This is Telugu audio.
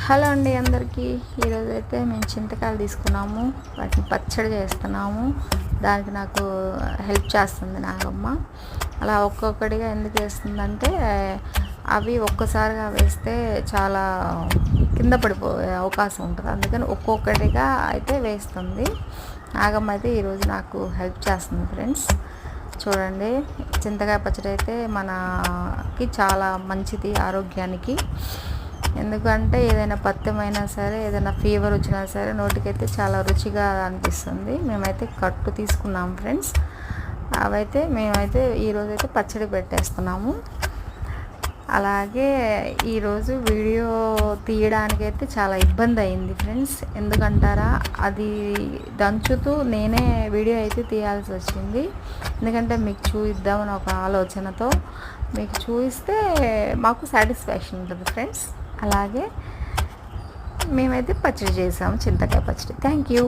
హలో అండి అందరికీ. ఈరోజైతే మేము చింతకాయలు తీసుకున్నాము, వాటిని పచ్చడి చేస్తున్నాము. దానికి నాకు హెల్ప్ చేస్తుంది నాగమ్మ. అలా ఒక్కొక్కటిగా ఎందుకు వేస్తుందంటే అవి ఒక్కసారిగా వేస్తే చాలా కింద పడిపోయే అవకాశం ఉంటుంది, అందుకని ఒక్కొక్కటిగా అయితే వేస్తుంది నాగమ్మ. అయితే ఈరోజు నాకు హెల్ప్ చేస్తుంది ఫ్రెండ్స్. చూడండి, చింతకాయ పచ్చడి అయితే మనకి చాలా మంచిది ఆరోగ్యానికి. ఎందుకంటే ఏదైనా పథ్యమైనా సరే, ఏదైనా ఫీవర్ వచ్చినా సరే నోటికైతే చాలా రుచిగా అనిపిస్తుంది. మేమైతే కట్టు తీసుకున్నాము ఫ్రెండ్స్. అవైతే మేమైతే ఈరోజైతే పచ్చడి పెట్టేస్తున్నాము. అలాగే ఈరోజు వీడియో తీయడానికైతే చాలా ఇబ్బంది అయింది ఫ్రెండ్స్. ఎందుకంటారా, అది దంచుతూ నేనే వీడియో అయితే తీయాల్సి వచ్చింది. ఎందుకంటే మీకు చూపిద్దామని ఒక ఆలోచనతో, మీకు చూపిస్తే మాకు సాటిస్ఫాక్షన్ ఉంటుంది ఫ్రెండ్స్. అలాగే మేమైతే పచ్చడి చేసాము, చింతకాయ పచ్చడి. Thank you.